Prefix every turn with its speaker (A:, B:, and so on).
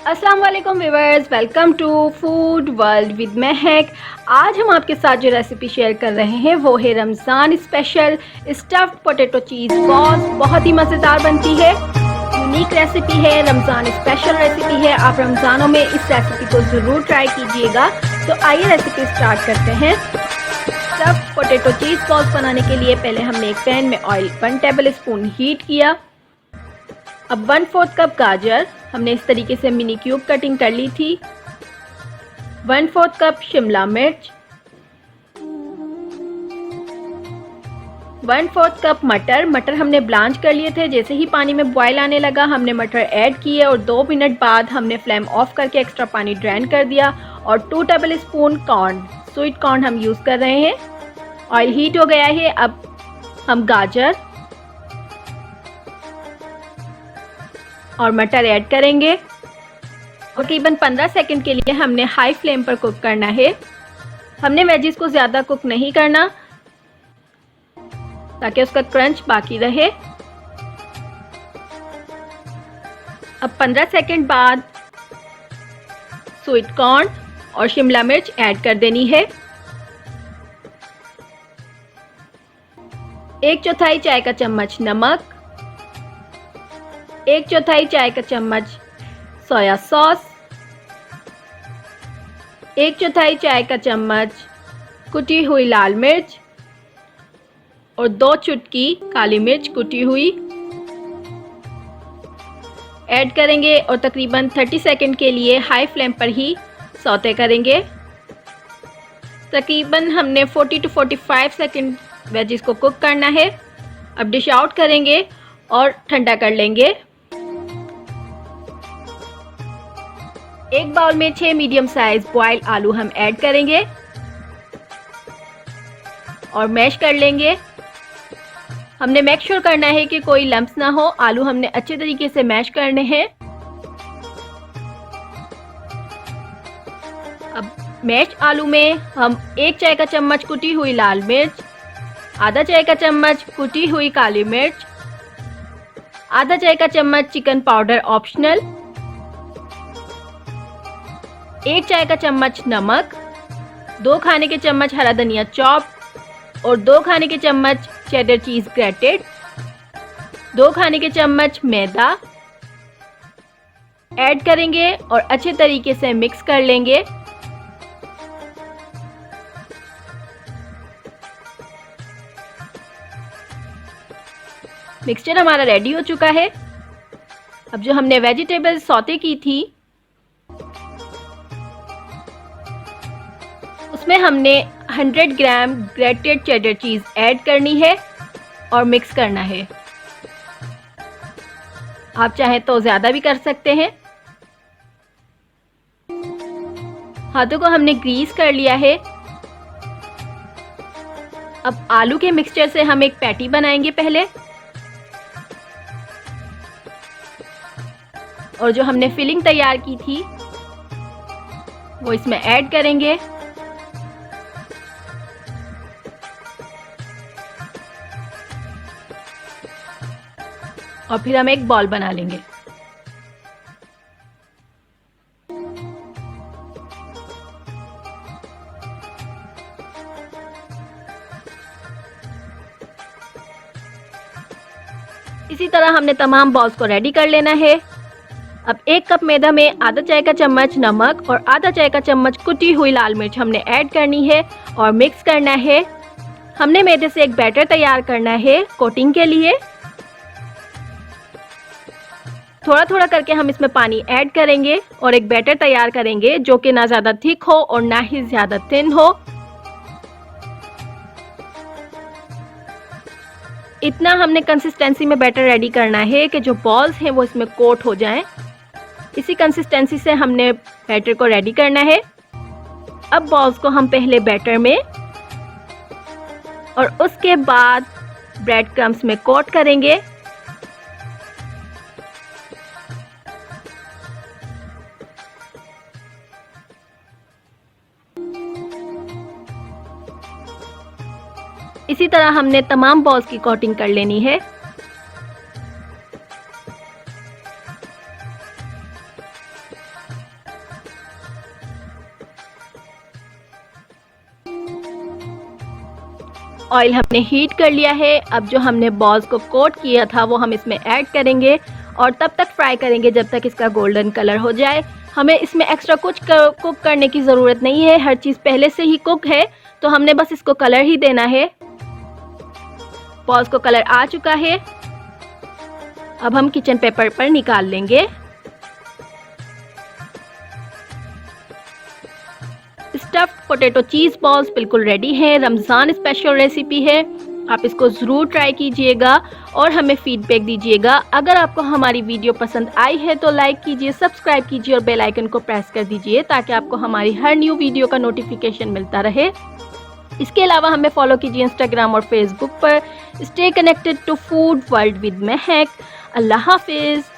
A: अस्सलाम वालेकुम viewers, welcome to food world with Mahak. आज हम आपके साथ जो रेसिपी शेयर कर रहे हैं वो है रमज़ान स्पेशल स्टफ्ड पोटैटो चीज़ बॉल्स। बहुत ही मज़ेदार बनती है, यूनिक रेसिपी है, रमज़ान स्पेशल रेसिपी है। आप रमज़ानों में इस रेसिपी को ज़रूर ट्राई कीजिएगा। तो आइए रेसिपी स्टार्ट करते हैं। स्टफ्ड पोटैटो चीज़ बॉल्स बनाने के लिए पहले हमने एक पैन में ऑयल 1 टेबल स्पून हीट किया। अब 1/4 कप गाजर हमने इस तरीके से मिनी क्यूब कटिंग कर ली थी। 1/4 कप शिमला मिर्च, 1/4 कप मटर हमने ब्लांच कर लिए थे। जैसे ही पानी में बॉयल आने लगा हमने मटर ऐड किए और 2 मिनट बाद हमने फ्लेम ऑफ करके एक्स्ट्रा पानी ड्रेन कर दिया। और 2 table spoon corn, sweet corn हम यूज़ कर रहे हैं। ऑयल हीट हो गया है। अब हम गाजर और मटर ऐड करेंगे और तकरीबन 15 सेकंड के लिए हमने हाई फ्लेम पर कुक करना है। हमने वेजिस को ज़्यादा कुक नहीं करना ताकि उसका क्रंच बाकी रहे। अब 15 सेकंड बाद स्वीट कॉर्न और शिमला मिर्च ऐड कर देनी है। 1/4 चाय का चम्मच नमक, 1/4 चाय का चम्मच सोया सॉस, 1/4 चाय का चम्मच कुटी हुई लाल मिर्च और 2 चुटकी काली मिर्च कुटी हुई ऐड करेंगे और तकरीबन 30 सेकंड के लिए हाई फ्लेम पर ही सौते करेंगे। तकरीबन हमने 40 to 45 सेकंड वेजिस को कुक करना है। अब डिश आउट करेंगे और ठंडा कर लेंगे। एक बाउल में 6 मीडियम साइज बॉइल्ड आलू हम ऐड करेंगे और मैश कर लेंगे। हमने मेक श्योर करना है कि कोई लम्प्स ना हो। आलू हमने अच्छे तरीके से मैश करने हैं। अब मैश आलू में हम 1 चाय का चम्मच कुटी हुई लाल मिर्च, आधा चाय का चम्मच कुटी हुई काली मिर्च, आधा चाय का चम्मच चिकन पाउडर ऑप्शनल, 1 चाय का चम्मच नमक, 2 खाने के चम्मच हरा धनिया चॉप और 2 खाने के चम्मच चेडर चीज ग्रेटेड, 2 खाने के चम्मच मैदा ऐड करेंगे और अच्छे तरीके से मिक्स कर लेंगे। मिक्सचर हमारा रेडी हो चुका है। अब जो हमने वेजिटेबल सौते की थी उसमें हमने 100 ग्राम ग्रेटेड चेडर चीज ऐड करनी है और मिक्स करना है। आप चाहें तो ज़्यादा भी कर सकते हैं। हाथों को हमने ग्रीस कर लिया है। अब आलू के मिक्सचर से हम एक पैटी बनाएंगे पहले और जो हमने फिलिंग तैयार की थी वो इसमें ऐड करेंगे। और फिर हम एक बॉल बना लेंगे। इसी तरह हमने तमाम बॉल्स को रेडी कर लेना है। अब 1 कप मैदा में आधा चाय का चम्मच नमक और आधा चाय का चम्मच कुटी हुई लाल मिर्च हमने ऐड करनी है और मिक्स करना है। हमने मैदे से एक बैटर तैयार करना है कोटिंग के लिए। थोड़ा थोड़ा करके हम इसमें पानी ऐड करेंगे और एक बैटर तैयार करेंगे जो कि ना ज़्यादा थिक हो और ना ही ज़्यादा थिन हो। इतना हमने कंसिस्टेंसी में बैटर रेडी करना है कि जो बॉल्स हैं वो इसमें कोट हो जाएं। इसी कंसिस्टेंसी से हमने बैटर को रेडी करना है। अब बॉल्स को हम पहले बैटर में और उसके बाद ब्रेड क्रम्स में कोट करेंगे। इसी तरह हमने तमाम बॉल्स की कोटिंग कर लेनी है। ऑयल हमने हीट कर लिया है। अब जो हमने बॉल्स को कोट किया था वो हम इसमें ऐड करेंगे और तब तक फ्राई करेंगे जब तक इसका गोल्डन कलर हो जाए। हमें इसमें एक्स्ट्रा कुछ कुक करने की ज़रूरत नहीं है, हर चीज़ पहले से ही कुक है, तो हमने बस इसको कलर ही देना है। बॉल्स को कलर आ चुका है। अब हम किचन पेपर पर निकाल लेंगे। स्टफ्ड पोटैटो चीज़ बॉल्स बिल्कुल रेडी हैं। रमज़ान स्पेशल रेसिपी है, आप इसको ज़रूर ट्राई कीजिएगा और हमें फीडबैक दीजिएगा। अगर आपको हमारी वीडियो पसंद आई है तो लाइक कीजिए, सब्सक्राइब कीजिए और बेल आइकन को प्रेस कर दीजिए ताकि आपको हमारी हर न्यू वीडियो का नोटिफिकेशन मिलता रहे। इसके अलावा हमें फॉलो कीजिए इंस्टाग्राम और फेसबुक पर। Stay connected to food world with Mahak. अल्लाह हाफिज़।